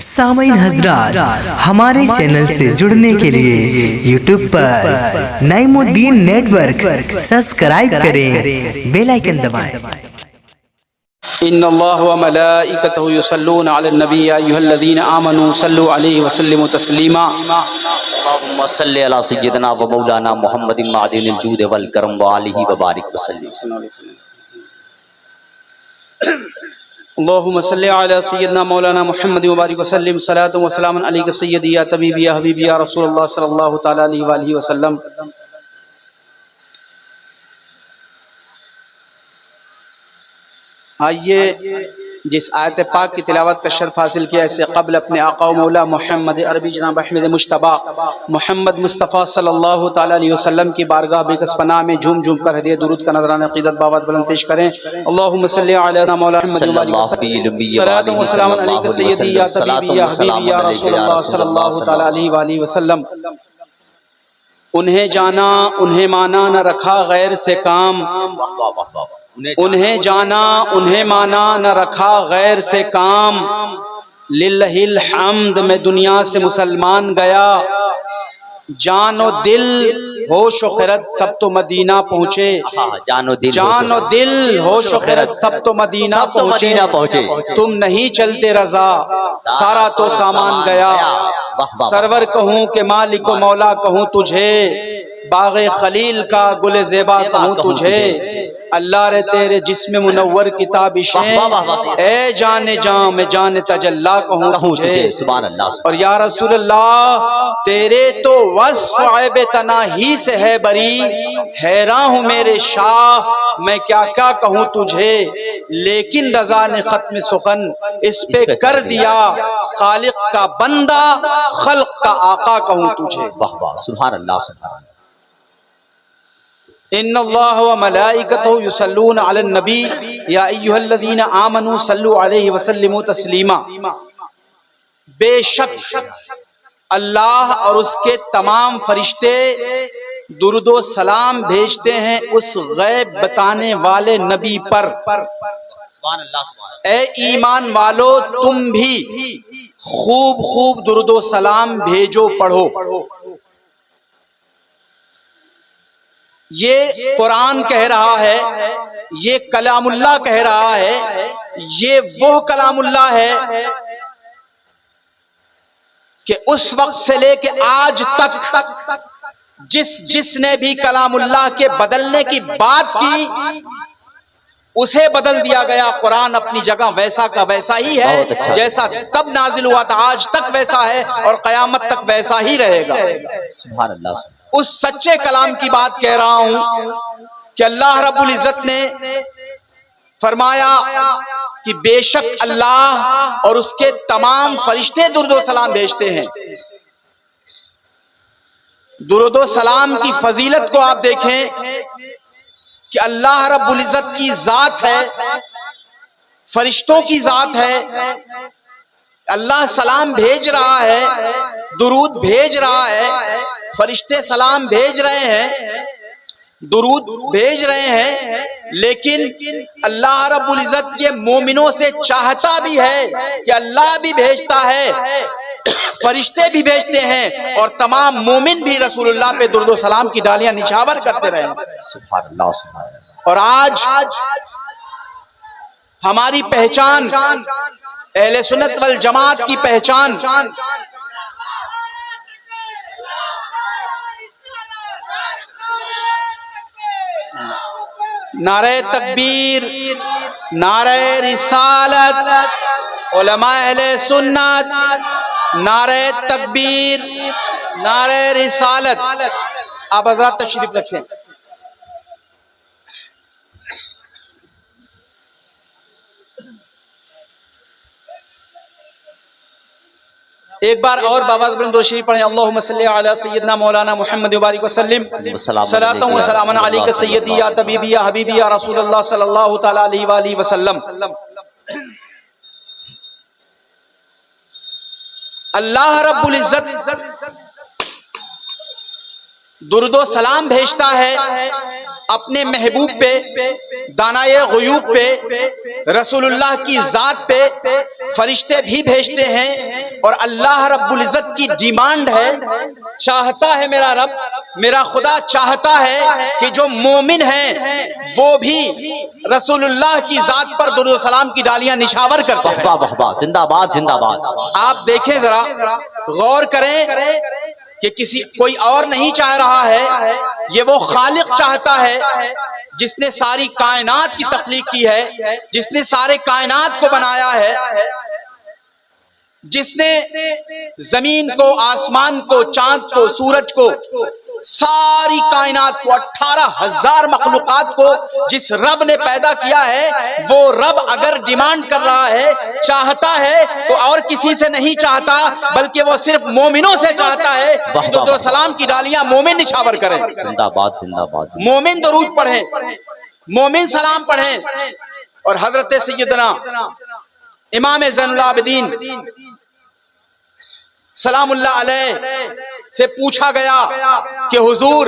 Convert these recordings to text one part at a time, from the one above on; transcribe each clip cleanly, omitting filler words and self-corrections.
سامعین حضرات، ہمارے چینل سے جڑنے کے لیے یوٹیوب پر نعیم الدین نیٹ ورک سبسکرائب کریں، بیل آئیکن دبائیں۔ ان اللہ و ملائکتہ یصلون علی النبی یا ایھا الذین آمنوا صلوا علیہ وسلموا تسلیما۔ اللہم صلی علی سیدنا و مولانا محمد معدن الجود والکرم وآلہ وبارک وسلم۔ اللہم صلی علی سیدنا مولانا محمد وبارک وسلم، صلاۃ و سلام علیک سیدی یا طبیبی یا حبیبی یا رسول اللہ صلی اللہ تعالی علیہ وآلہ وسلم۔ آئیے جس آیت پاک کی تلاوت کا شرف حاصل کیا اس سے قبل اپنے آقا و مولا محمد عربی جناب احمد مجتبیٰ محمد مصطفیٰ صلی اللہ تعالی علیہ وسلم کی بارگاہ بے کس پناہ میں جھوم جھوم کر ہدیہ درود کا نذرانہ عقیدت بابت بلند پیش کریں۔ اللہم صلی علی مولا محمد صلاۃ و سلام علیک سیدی یا طبیبی یا حبیبی یا رسول اللہ صلی اللہ تعالی علیہ وآلہ وسلم۔ انہیں جانا انہیں مانا نہ رکھا غیر سے کام، انہیں جانا انہیں مانا نہ رکھا غیر سے کام، للہ الحمد میں دنیا سے مسلمان گیا، جان و دل ہوش و خرد سب تو مدینہ پہنچے، جان و دل ہوش و خرد سب تو مدینہ پہنچے، تم نہیں چلتے رضا سارا تو سامان گیا، سرور کہوں کہ مالک و مولا کہوں تجھے، باغ خلیل کا گل زیبا کہوں تجھے، اللہ رے تیرے جسم منور کتابشیں، اے جان جاں میں جان تجلا کہوں تجھے، اور یا رسول اللہ تیرے تو وصف عیب تناہی سے ہے بری، حیراں ہوں میرے شاہ میں کیا کیا کہوں تجھے، لیکن رضا نے ختم سخن اس پہ کر دیا، خالق کا بندہ خلق کا آقا کہوں تجھے۔ سبحان اللہ سبحان اللہ۔ ان اللہ و ملائکتہ یصلون علی النبی یا ایھا الذین آمنوا صلوا علیہ وسلموا تسلیما۔ بے شک اللہ اور اس کے تمام فرشتے درود و سلام بھیجتے ہیں اس غیب بتانے والے نبی پر۔ اے ایمان والو تم بھی خوب خوب درود و سلام بھیجو پڑھو۔ یہ قرآن کہہ رہا ہے، یہ کلام اللہ کہہ رہا ہے، یہ وہ کلام اللہ ہے کہ اس وقت سے لے کے آج تک جس نے بھی کلام اللہ کے بدلنے کی بات کی اسے بدل دیا گیا۔ قرآن اپنی جگہ ویسا کا ویسا ہی ہے، جیسا تب نازل ہوا تھا آج تک ویسا ہے اور قیامت تک ویسا ہی رہے گا۔ سبحان اللہ۔ اس سچے کلام کی بات کہہ رہا ہوں کہ اللہ رب العزت نے فرمایا کہ بے شک اللہ اور اس کے تمام فرشتے درود و سلام بھیجتے ہیں۔ درود و سلام کی فضیلت کو آپ دیکھیں کہ اللہ رب العزت کی ذات ہے، فرشتوں کی ذات ہے، اللہ سلام بھیج رہا ہے، درود بھیج رہا ہے، فرشتے سلام بھیج رہے ہیں، درود بھیج رہے ہیں، لیکن اللہ رب العزت یہ مومنوں سے چاہتا بھی ہے کہ اللہ بھی بھیجتا ہے، فرشتے بھی بھیجتے ہیں، اور تمام مومن بھی رسول اللہ پہ درود و سلام کی ڈالیاں نچھاور کرتے رہے۔ سبحان اللہ سبحان اللہ۔ اور آج ہماری پہچان، اہل سنت والجماعت کی پہچان نعرہ تکبیر، نعرہ رسالت، علماء اہل سنت، نعرہ تکبیر، نعرہ رسالت۔ آپ حضرات تشریف رکھیں۔ ایک بار اور بابا بلند درود شریف پڑھیں۔ اللہم صلی علی سیدنا مولانا محمد وبارک وسلم، صلاۃ و سلام علیک سیدی یا طبیبی یا حبیبی یا رسول اللہ صلی اللہ تعالی علیہ وآلہ وسلم۔ اللہ رب العزت درود و سلام بھیجتا ہے اپنے محبوب پہ، دانائے غیوب پہ، رسول اللہ کی ذات پہ، فرشتے بھی بھیجتے ہیں، اور اللہ رب العزت کی ڈیمانڈ ہے، چاہتا ہے میرا رب، میرا خدا چاہتا ہے کہ جو مومن ہیں وہ بھی رسول اللہ کی ذات پر درود و سلام کی ڈالیاں نشاور کرتے ہیں۔ واہ واہ واہ، زندہ باد زندہ باد۔ آپ دیکھیں ذرا، غور کریں کہ کوئی اور نہیں چاہ رہا ہے، یہ وہ خالق چاہتا ہے جس نے ساری کائنات کی تخلیق کی ہے، جس نے سارے کائنات کو بنایا ہے، جس نے زمین کو، آسمان کو، چاند کو، سورج کو، ساری کائنات کو، 18,000 مخلوقات کو جس رب نے پیدا کیا ہے، وہ رب اگر ڈیمانڈ کر رہا ہے، چاہتا ہے، تو اور کسی سے نہیں چاہتا بلکہ وہ صرف مومنوں سے چاہتا ہے کہ درود و سلام کی ڈالیاں مومن نچھاور کریں، زندہ باد زندہ باد۔ مومن درود پڑھیں، مومن سلام پڑھیں۔ اور حضرت سیدنا امام زین العابدین سلام اللہ علیہ سے پوچھا گیا کہ حضور،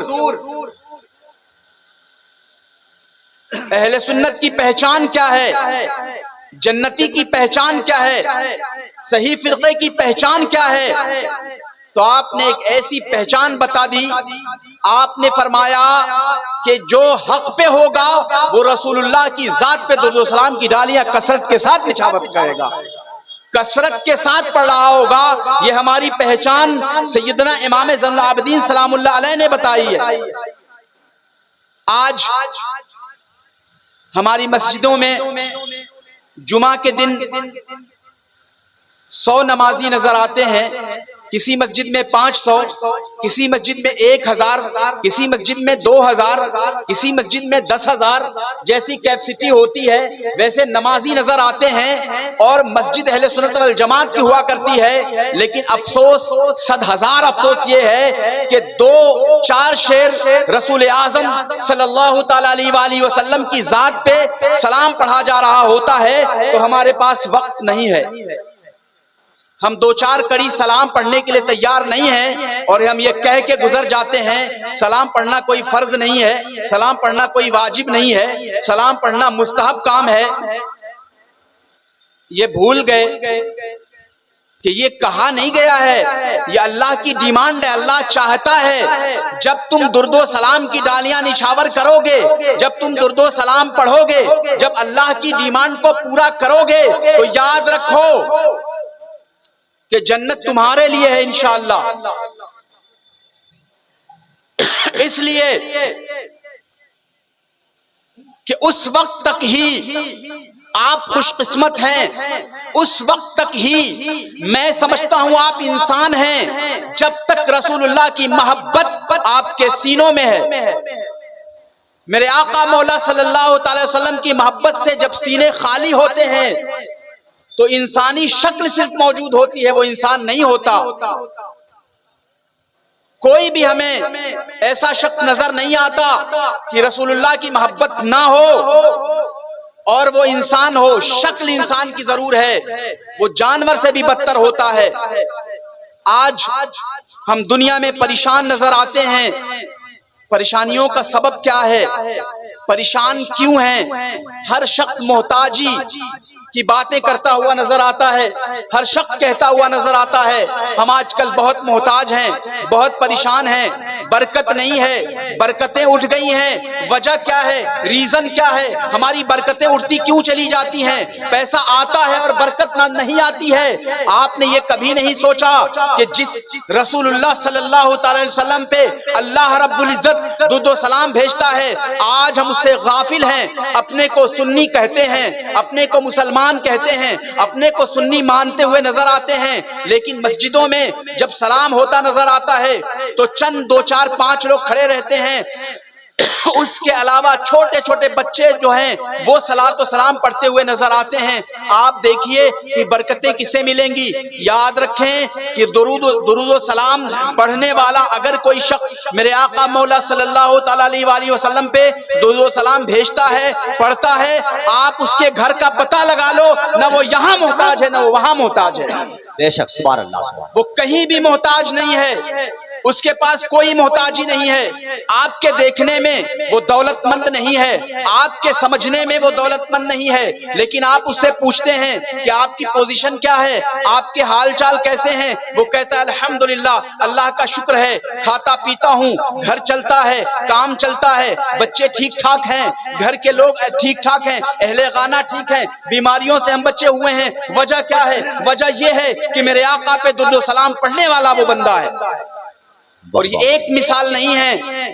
اہل سنت کی پہچان کیا ہے، جنتی کی پہچان کیا ہے، صحیح فرقے کی پہچان کیا ہے؟ تو آپ نے ایک ایسی پہچان بتا دی، آپ نے فرمایا کہ جو حق پہ ہوگا وہ رسول اللہ کی ذات پہ درود و سلام کی ڈالیاں کثرت کے ساتھ نچھاور کرے گا، کثرت کے ساتھ پڑھ رہا ہوگا۔ یہ ہماری پہچان سیدنا امام زین العابدین سلام اللہ علیہ نے بتائی ہے۔ آج ہماری مسجدوں میں جمعہ کے دن 100 نمازی نظر آتے ہیں، کسی مسجد میں 500، کسی مسجد میں 1000، کسی مسجد میں 2000، کسی مسجد میں 10,000، جیسی کیپیسٹی ہوتی ہے ویسے نمازی نظر آتے ہیں، اور مسجد اہل سنت والجماعت کی ہوا کرتی ہے۔ لیکن افسوس، 100,000 افسوس یہ ہے کہ 2-4 شعر رسول اعظم صلی اللہ تعالی علیہ وآلہ وسلم کی ذات پہ سلام پڑھا جا رہا ہوتا ہے تو ہمارے پاس وقت نہیں ہے، ہم 2-4 کڑی سلام پڑھنے کے لیے تیار نہیں ہیں، اور ہم یہ کہہ کے گزر جاتے ہیں سلام پڑھنا کوئی فرض نہیں ہے، سلام پڑھنا کوئی واجب نہیں ہے، سلام پڑھنا مستحب کام ہے۔ یہ بھول گئے کہ یہ کہا نہیں گیا ہے، یہ اللہ کی ڈیمانڈ ہے، اللہ چاہتا ہے جب تم درود و سلام کی ڈالیاں نچھاور کرو گے، جب تم درود و سلام پڑھو گے، جب اللہ کی ڈیمانڈ کو پورا کرو گے تو یاد رکھو کہ جنت تمہارے لیے ہے انشاءاللہ۔ اس لیے کہ اس وقت تک ہی آپ خوش قسمت ہیں، اس وقت تک ہی میں سمجھتا ہوں آپ انسان ہیں جب تک رسول اللہ کی محبت آپ کے سینوں میں ہے۔ میرے آقا مولا صلی اللہ تعالی وسلم کی محبت سے جب سینے خالی ہوتے ہیں تو انسانی شکل صرف موجود ہوتی ہے، وہ انسان نہیں ہوتا۔ کوئی بھی ہمیں ایسا شخص نظر نہیں آتا کہ رسول اللہ کی محبت نہ ہو اور وہ انسان ہو، شکل انسان کی ضرور ہے، وہ جانور سے بھی بدتر ہوتا ہے۔ آج ہم دنیا میں پریشان نظر آتے ہیں، پریشانیوں کا سبب کیا ہے؟ پریشان کیوں ہیں؟ ہر شخص محتاجی کی باتیں کرتا ہوا نظر آتا ہے، ہر شخص کہتا ہوا نظر آتا ہے ہم آج کل بہت محتاج ہیں، بہت پریشان ہیں، برکت نہیں ہے، برکتیں اٹھ گئی ہیں۔ وجہ کیا ہے؟ ریزن کیا ہے؟ ہماری برکتیں اٹھتی کیوں چلی جاتی ہیں؟ پیسہ آتا ہے اور برکت نہیں آتی ہے۔ آپ نے یہ کبھی نہیں سوچا کہ جس رسول اللہ صلی اللہ تعالی علیہ وسلم پہ اللہ رب العزت درود و سلام بھیجتا ہے، آج ہم اس سے غافل ہیں، اپنے کو سنی کہتے ہیں، اپنے کو مسلمان کہتے ہیں، اپنے کو سنی مانتے ہوئے نظر آتے ہیں، لیکن مسجدوں میں جب سلام ہوتا نظر آتا ہے تو چند 2-4-5 لوگ کھڑے رہتے ہیں، اس کے علاوہ چھوٹے چھوٹے بچے جو ہیں وہ صلاۃ و سلام پڑھتے ہوئے نظر آتے ہیں۔ آپ دیکھیے کہ برکتیں کسے ملیں گی؟ یاد رکھیں کہ درود و سلام پڑھنے والا اگر کوئی شخص میرے آقا مولا صلی اللہ تعالی علیہ وآلہ وسلم پہ درود و سلام بھیجتا ہے، پڑھتا ہے، آپ اس کے گھر کا پتہ لگا لو، نہ وہ یہاں محتاج ہے نہ وہ وہاں محتاج ہے، بے شک، سبحان اللہ، سبحان وہ کہیں بھی محتاج نہیں ہے۔ اس کے پاس کوئی محتاجی نہیں ہے، آپ کے دیکھنے میں وہ دولت مند نہیں ہے، آپ کے سمجھنے میں وہ دولت مند نہیں ہے، لیکن آپ اس سے پوچھتے ہیں کہ آپ کی پوزیشن کیا ہے، آپ کے حال چال کیسے ہیں، وہ کہتا ہے الحمدللہ، اللہ کا شکر ہے، کھاتا پیتا ہوں، گھر چلتا ہے، کام چلتا ہے، بچے ٹھیک ٹھاک ہیں، گھر کے لوگ ٹھیک ٹھاک ہیں، اہل خانہ ٹھیک ہیں، بیماریوں سے ہم بچے ہوئے ہیں۔ وجہ کیا ہے؟ وجہ یہ ہے کہ میرے آقا پہ درود و سلام پڑھنے والا وہ بندہ ہے۔ اور یہ ایک مثال نہیں ہے،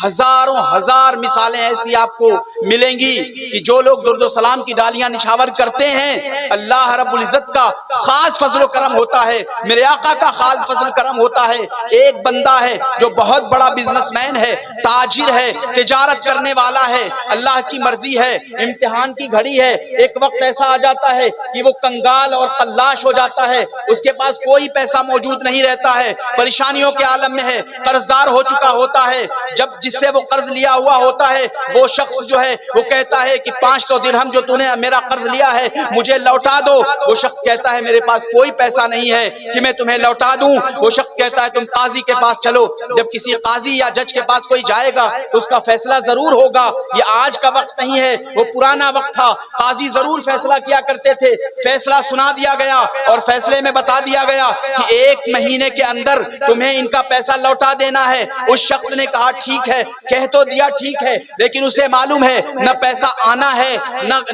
ہزاروں ہزار مثالیں ایسی آپ کو ملیں گی کہ جو لوگ درود و سلام کی ڈالیاں نچھاور کرتے ہیں، اللہ رب العزت کا خاص فضل و کرم ہوتا ہے، میرے آقا کا خاص فضل و کرم ہوتا ہے۔ ایک بندہ ہے جو بہت بڑا بزنس مین ہے، تاجر ہے، تجارت کرنے والا ہے، اللہ کی مرضی ہے، امتحان کی گھڑی ہے، ایک وقت ایسا آ جاتا ہے کہ وہ کنگال اور قلاش ہو جاتا ہے، اس کے پاس کوئی پیسہ موجود نہیں رہتا ہے، پریشانیوں کے عالم میں ہے، قرضدار ہو چکا ہوتا ہے۔ جب جس سے وہ قرض لیا ہوا ہوتا ہے، وہ شخص جو ہے وہ کہتا ہے کہ 500 درہم جو تو نے میرا قرض لیا ہے مجھے لوٹا دو۔ وہ شخص کہتا ہے میرے پاس کوئی پیسہ نہیں ہے کہ میں تمہیں لوٹا دوں۔ وہ شخص کہتا ہے تم قاضی کے پاس چلو۔ جب کسی قاضی یا جج کے پاس کوئی جائے گا تو اس کا فیصلہ ضرور ہوگا۔ یہ آج کا وقت نہیں ہے، وہ پرانا وقت تھا، قاضی ضرور فیصلہ کیا کرتے تھے۔ فیصلہ سنا دیا گیا اور فیصلے میں بتا دیا گیا کہ 1 مہینے کے اندر تمہیں ان کا پیسہ لوٹا دینا ہے۔ اس شخص نے کہا ٹھیک ہے، کہہ تو دیا ٹھیک ہے، لیکن اسے معلوم ہے نہ پیسہ آنا ہے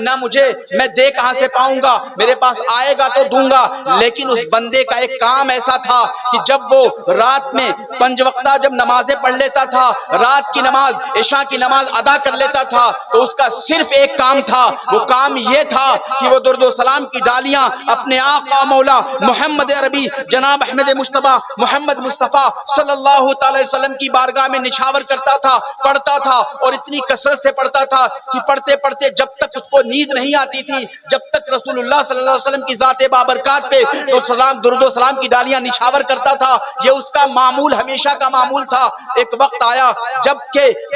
نہ مجھے میں دے کہاں سے پاؤں گا، میرے پاس آئے گا تو دوں گا۔ لیکن اس بندے کا ایک کام ایسا تھا کہ جب وہ رات میں 5 وقتہ جب نمازیں پڑھ لیتا تھا، رات کی نماز عشاء کی نماز ادا کر لیتا تھا، تو اس کا صرف ایک کام تھا، وہ کام یہ تھا کہ وہ درود و سلام کی ڈالیاں اپنے آقا مولا محمد عربی جناب احمد مجتبی محمد مصطفیٰ صلی اللہ تعالی وسلم کی بارگاہ میں نچھاور کرتا تھا، پڑھتا تھا، اور اتنی کثرت سے پڑھتا تھا کہ پڑھتے پڑھتے جب تک اس کو نیند نہیں آتی تھی، جب تک رسول اللہ صلی اللہ علیہ وسلم کی ذات بابرکات پہ تو درود و سلام کی ڈالیاں نچھاور کرتا تھا۔ یہ اس کا معمول ہمیشہ کا معمول تھا۔ ایک وقت آیا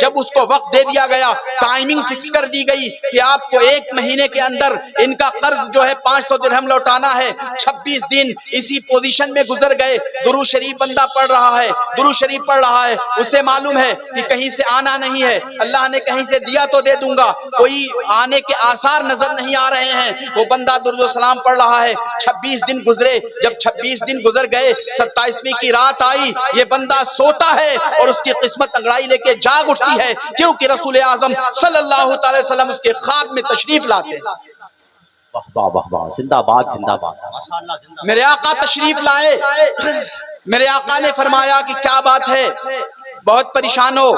جب اس کو وقت دے دیا گیا، ٹائمنگ فکس کر دی گئی کہ آپ کو 1 مہینے کے اندر ان کا قرض جو ہے 500 درہم لوٹانا ہے۔ 26 دن اسی پوزیشن میں گزر گئے، درود شریف بندہ پڑھ رہا ہے، درود شریف پڑھ رہا ہے، اسے معلوم ہے کہ کہیں سے آنا نہیں ہے، اللہ نے کہیں سے دیا تو دے دوں گا، کوئی آنے کے آثار نظر نہیں آ رہے ہیں۔ وہ بندہ درود و سلام پڑھ رہا ہے، 26 دن گزرے، جب 26 دن گزر گئے، 27ویں کی رات آئی، یہ بندہ سوتا ہے اور اس کی قسمت انگڑائی لے کے جاگ اٹھتی ہے، کیونکہ رسول اعظم صلی اللہ تعالی وسلم اس کے خواب میں تشریف لاتے ہیں۔ واہ واہ واہ واہ، زندہ باد زندہ باد، ماشاءاللہ زندہ باد۔ میرے آقا تشریف لائے، میرے آقا نے فرمایا کہ کیا بات ہے، بہت پریشان ہو؟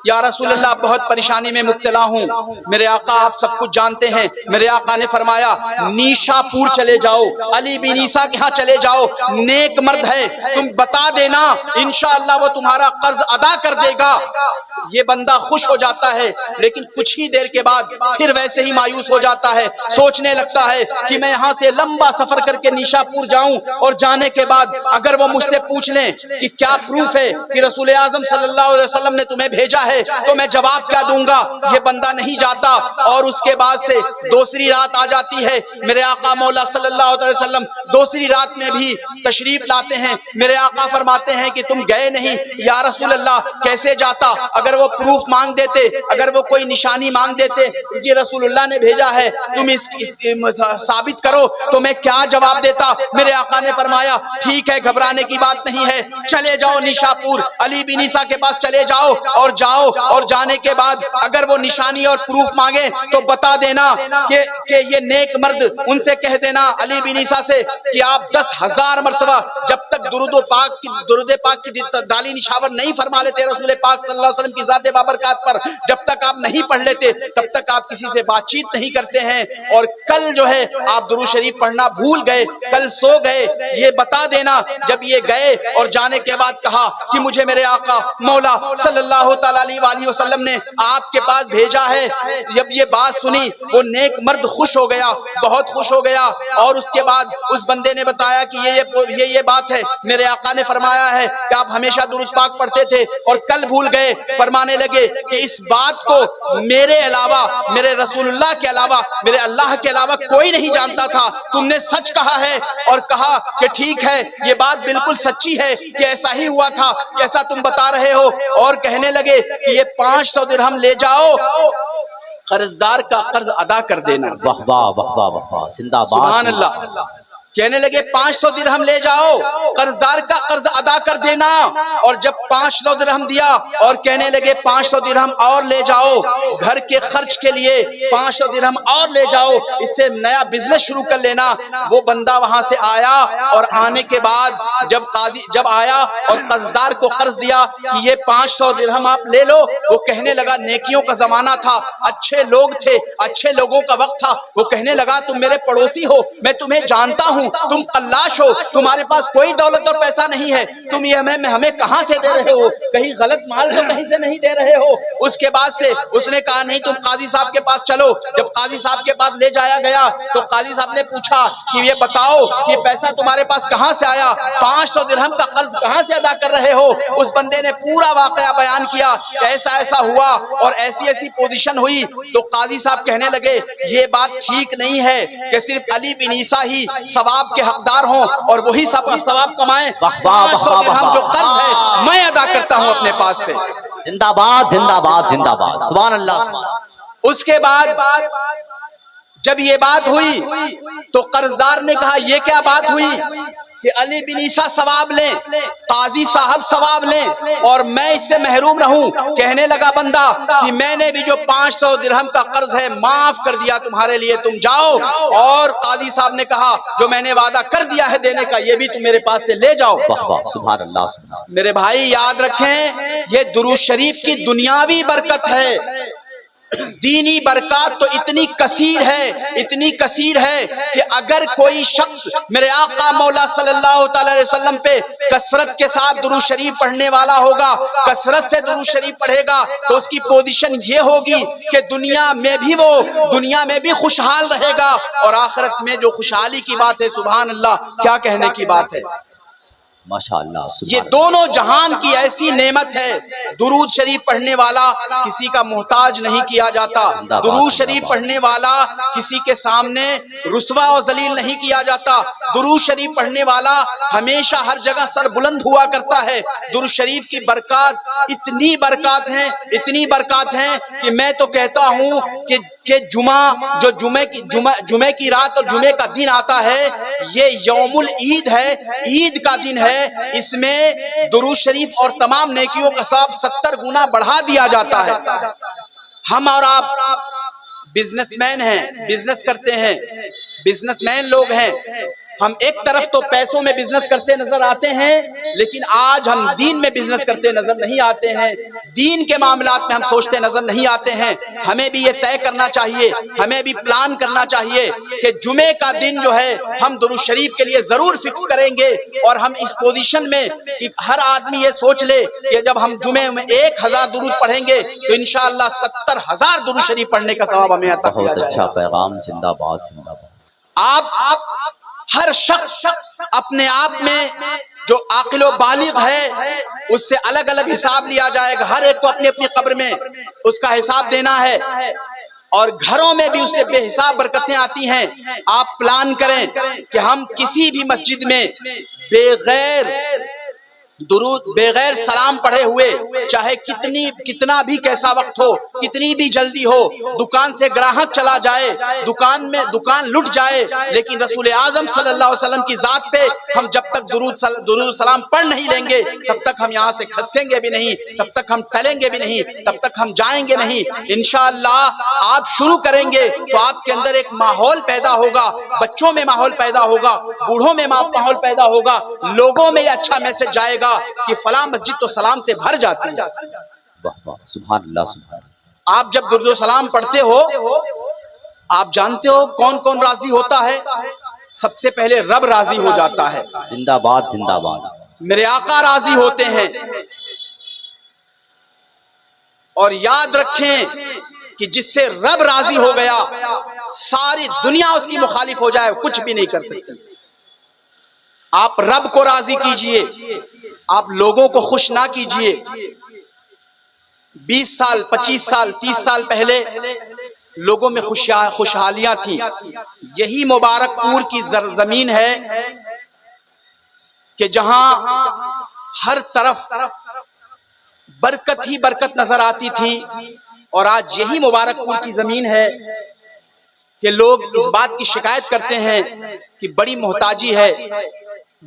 یا رسول اللہ بہت پریشانی میں مبتلا ہوں۔ میرے آقا آپ سب کچھ جانتے ہیں، میرے آقا نے فرمایا نیشا پور چلے جاؤ، علی بن عیسیٰ کے ہاں چلے جاؤ، نیک مرد ہے، تم بتا دینا انشاءاللہ وہ تمہارا قرض ادا کر دے گا۔ یہ بندہ خوش ہو جاتا ہے، لیکن کچھ ہی دیر کے بعد پھر ویسے ہی مایوس ہو جاتا ہے، سوچنے لگتا ہے کہ میں یہاں سے لمبا سفر کر کے نیشا پور جاؤں، اور جانے کے بعد اگر وہ مجھ سے پوچھ لیں کہ کیا پروف ہے کہ رسول اعظم صلی اللہ علیہ وسلم نے تمہیں بھیجا ہے، تو میں جواب کیا دوں گا؟ یہ بندہ نہیں جاتا۔ اور اس کے بعد سے دوسری رات آ جاتی ہے، میرے آقا مولا صلی اللہ علیہ وسلم دوسری رات میں بھی تشریف لاتے ہیں۔ میرے آقا فرماتے ہیں کہ تم گئے نہیں۔ یا رسول اللہ کیسے جاتا؟ اگر وہ پروف مانگ دیتے، اگر وہ کوئی نشانی مانگ دیتے کہ رسول اللہ نے بھیجا ہے، تم اس ثابت کرو، تو میں کیا جواب دیتا؟ میرے آقا نے فرمایا ٹھیک ہے، گھبرانے کی بات نہیں ہے، چلے جاؤ نیشا پور، علی بن عیسیٰ کے پاس چلے جاؤ، اور جانے کے بعد اگر وہ نشانی اور پروف مانگے تو بتا دینا کہ یہ نیک مرد، ان سے کہہ دینا علی بن عیسیٰ سے کہ آپ 10,000 مرتبہ جب تک درود پاک کی ڈالی نشاور نہیں فرما لیتے رسول پاک صلی اللہ علیہ وسلم کی ذات بابرکات پر، جب تک آپ نہیں پڑھ لیتے تب تک آپ کسی سے بات چیت نہیں کرتے ہیں۔ اور کل جو ہے آپ درود شریف پڑھنا بھول گئے، کل سو گئے، یہ بتا دینا۔ جب یہ گئے اور جانے کے بعد کہا کہ مجھے میرے آقا مولا صلی اللہ تعالی علیہ وسلم نے آپ کے پاس بھیجا ہے، جب یہ بات سنی وہ نیک مرد خوش ہو گیا، بہت خوش ہو گیا، اور اس کے بعد اس بندے نے بتایا کہ یہ بات ہے۔ میرے آقا نے فرمایا ہے کہ آپ ہمیشہ درود پاک پڑھتے تھے اور کل بھول گئے۔ فرمانے لگے کہ اس بات کو میرے علاوہ، میرے رسول اللہ کے علاوہ، میرے اللہ کے علاوہ کوئی نہیں جانتا تھا، تم نے سچ کہا ہے۔ اور کہا کہ ٹھیک ہے، یہ بات بالکل سچی ہے کہ ایسا ہی ہوا تھا جیسا تم بتا رہے ہو۔ اور کہنے لگے کہ یہ 500 درہم لے جاؤ، قرضدار کا قرض ادا کر دینا۔ واہ واہ واہ واہ واہ، زندہ باد، سبحان اللہ۔ کہنے لگے 500 درہم لے جاؤ، قرضدار کا قرض ادا کر دینا۔ اور جب 500 درہم دیا اور کہنے لگے 500 درہم اور لے جاؤ، گھر کے خرچ کے لیے 500 درہم اور لے جاؤ، اس سے نیا بزنس شروع کر لینا۔ وہ بندہ وہاں سے آیا اور آنے کے بعد جب آیا اور قرضدار کو قرض دیا کہ یہ 500 درہم آپ لے لو، وہ کہنے لگا نیکیوں کا زمانہ تھا، اچھے لوگ تھے، اچھے لوگوں کا وقت تھا۔ وہ کہنے لگا تم میرے پڑوسی ہو، میں تمہیں جانتا ہوں، تم قلاش ہو، تمہارے پاس کوئی دولت اور پیسہ نہیں ہے، تم یہ ہمیں کہاں سے دے رہے ہو؟ کہیں غلط مال تو کہیں سے نہیں دے رہے ہو؟ اس کے بعد سے اس نے کہا نہیں، تم قاضی صاحب کے پاس چلو۔ جب قاضی صاحب کے پاس لے جایا گیا تو قاضی صاحب نے پوچھا کہ یہ بتاؤ کہ پیسہ تمہارے پاس کہاں سے آیا، 500 درہم کا قرض کہاں سے ادا کر رہے ہو؟ اس بندے نے پورا واقعہ بیان کیا کہ ایسا ایسا ہوا اور ایسی ایسی پوزیشن ہوئی۔ تو قاضی صاحب کہنے لگے یہ بات ٹھیک نہیں ہے کہ صرف علی بن عیسیٰ ہی ثواب کے حقدار ہوں اور وہی ثواب کمائیں۔ 500 درہم جو قرض ہے میں ادا کرتا ہوں اپنے پاس سے۔ زندہ باد زندہ باد زندہ باد، سبحان اللہ سبحان اللہ۔ اس کے بعد جب یہ بات ہوئی تو قرضدار نے کہا یہ کیا بات ہوئی کہ علی بن عیسیٰ ثواب لیں، قاضی صاحب ثواب لیں اور میں اس سے محروم رہوں؟ کہنے لگا بندہ کہ میں نے بھی جو 500 درہم کا قرض ہے معاف کر دیا تمہارے لیے، تم جاؤ۔ اور قاضی صاحب نے کہا جو میں نے وعدہ کر دیا ہے دینے کا یہ بھی تم میرے پاس سے لے جاؤ۔ واہ واہ، سبحان اللہ سبحان اللہ۔ میرے بھائی یاد رکھیں، یہ درود شریف کی دنیاوی برکت ہے، دینی برکات تو اتنی کثیر ہے، اتنی کثیر ہے کہ اگر کوئی شخص میرے آقا مولا صلی اللہ تعالی علیہ وسلم پہ کثرت کے ساتھ درود شریف پڑھنے والا ہوگا، کثرت سے درود شریف پڑھے گا تو اس کی پوزیشن یہ ہوگی کہ دنیا میں بھی خوشحال رہے گا اور آخرت میں جو خوشحالی کی بات ہے سبحان اللہ کیا کہنے کی بات ہے۔ ماشاءاللہ، یہ دونوں جہان کی ایسی نعمت ہے۔ درود شریف پڑھنے والا کسی کا محتاج نہیں کیا جاتا، درود شریف پڑھنے والا کسی کے سامنے رسوا و ذلیل نہیں کیا جاتا، درود شریف پڑھنے والا ہمیشہ ہر جگہ سر بلند ہوا کرتا ہے۔ درود شریف کی برکات اتنی برکات ہیں کہ میں تو کہتا ہوں کہ جمعے کی رات اور جمعے کا دن آتا ہے، یہ یوم العید ہے، عید کا دن ہے، اس میں درود شریف اور تمام نیکیوں کا ثواب 70 گنا بڑھا دیا جاتا ہے۔ ہم اور آپ بزنس مین ہیں، بزنس کرتے ہیں، بزنس مین لوگ ہیں، ہم ایک طرف تو پیسوں میں بزنس کرتے نظر آتے ہیں لیکن آج ہم دین میں بزنس کرتے نظر نہیں آتے ہیں، دین کے معاملات میں ہم سوچتے نظر نہیں آتے ہیں۔ ہمیں بھی یہ طے کرنا چاہیے، ہمیں بھی پلان کرنا چاہیے کہ جمعے کا دن جو ہے ہم درود شریف کے لیے ضرور فکس کریں گے اور ہم اس پوزیشن میں ہر آدمی یہ سوچ لے کہ جب ہم جمعے میں 1000 درود پڑھیں گے تو انشاءاللہ 70,000 درود شریف پڑھنے کا ثواب ہمیں عطا کیا جائے گا۔ بہت اچھا پیغام، زندہ باد زندہ باد۔ آپ ہر شخص اپنے آپ میں جو عاقل و بالغ ہے اس سے الگ الگ حساب لیا جائے گا، ہر ایک کو اپنی اپنی قبر میں اس کا حساب دینا ہے اور گھروں میں بھی اس سے بے حساب برکتیں آتی ہیں۔ آپ پلان کریں کہ ہم کسی بھی مسجد میں بغیر سلام پڑھے ہوئے چاہے کتنا بھی کیسا وقت ہو، کتنی بھی جلدی ہو، دکان سے گراہک چلا جائے، دکان لٹ جائے، لیکن رسول اعظم صلی اللہ علیہ وسلم کی ذات پہ ہم جب تک درود سلام پڑھ نہیں لیں گے تب تک ہم یہاں سے کھسکیں گے بھی نہیں، تب تک ہم ٹلیں گے بھی نہیں، تب تک ہم جائیں گے نہیں۔ انشاءاللہ آپ شروع کریں گے تو آپ کے اندر ایک ماحول پیدا ہوگا، بچوں میں ماحول پیدا ہوگا، بوڑھوں میں ماحول پیدا ہوگا، لوگوں میں یہ اچھا میسج جائے گا کہ فلاں مسجد تو سلام سے بھر جاتی ہے۔ واہ واہ، سبحان اللہ سبحان اللہ۔ آپ جب درود و سلام پڑھتے ہو آپ جانتے ہو کون کون راضی ہوتا ہے؟ سب سے پہلے رب راضی ہو جاتا ہے، زندہ باد زندہ باد۔ میرے آقا راضی ہوتے ہیں، اور یاد رکھیں کہ جس سے رب راضی ہو گیا ساری دنیا اس کی مخالف ہو جائے کچھ بھی نہیں کر سکتی۔ آپ رب کو راضی کیجئے، آپ لوگوں کو خوش نہ کیجئے۔ 20 سال 25 سال 30 سال پہلے لوگوں میں خوشحالیاں تھیں. یہی مبارک پور کی زمین ہے کہ جہاں ہر طرف برکت ہی برکت نظر آتی تھی. اور آج یہی مبارک پور کی زمین ہے کہ لوگ اس بات کی شکایت کرتے ہیں کہ بڑی محتاجی ہے,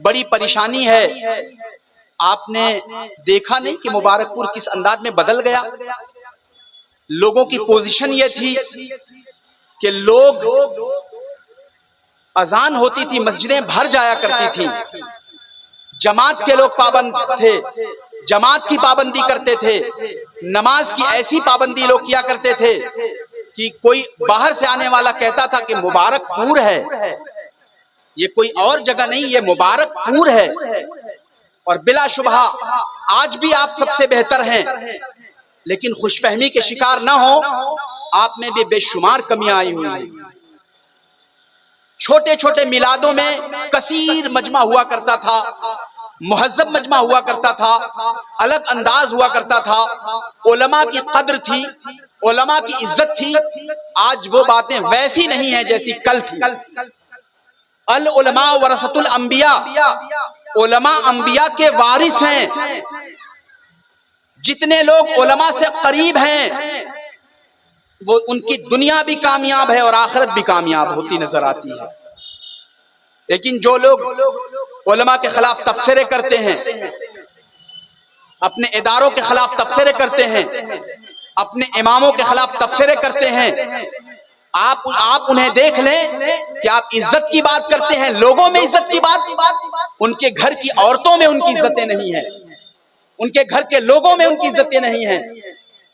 بڑی پریشانی ہے. آپ نے دیکھا نہیں کہ مبارک پور کس انداز میں بدل گیا. لوگوں کی پوزیشن یہ تھی کہ لوگ اذان ہوتی تھی مسجدیں بھر جایا کرتی تھیں, جماعت کے لوگ پابند تھے, جماعت کی پابندی کرتے تھے, نماز کی ایسی پابندی لوگ کیا کرتے تھے کہ کوئی باہر سے آنے والا کہتا تھا کہ مبارک پور ہے, یہ کوئی اور جگہ نہیں, یہ مبارک پور ہے. اور بلا شبہ آج بھی آپ سب سے بہتر ہیں, لیکن خوش فہمی کے شکار نہ ہو, آپ میں بھی بے شمار کمیاں آئی ہوئی ہیں. چھوٹے چھوٹے میلادوں میں کثیر مجمع ہوا کرتا تھا, مہذب مجمع ہوا کرتا تھا, الگ انداز ہوا کرتا تھا, علماء کی قدر تھی, علماء کی عزت تھی. آج وہ باتیں ویسی نہیں ہیں جیسی کل تھی. العلماء ورثۃ الانبیاء, علماء انبیاء کے وارث ہیں. جتنے لوگ علماء سے قریب ہیں وہ ان کی دنیا بھی کامیاب ہے اور آخرت بھی کامیاب ہوتی نظر آتی ہے. لیکن جو لوگ علماء کے خلاف تبصرے کرتے ہیں, اپنے اداروں کے خلاف تبصرے کرتے ہیں, اپنے اماموں کے خلاف تبصرے کرتے ہیں, آپ انہیں دیکھ لیں کہ آپ عزت کی بات کرتے ہیں, لوگوں میں عزت کی بات, ان کے گھر کی عورتوں میں ان کی عزتیں نہیں ہیں, ان کے گھر کے لوگوں میں ان کی عزتیں نہیں ہیں,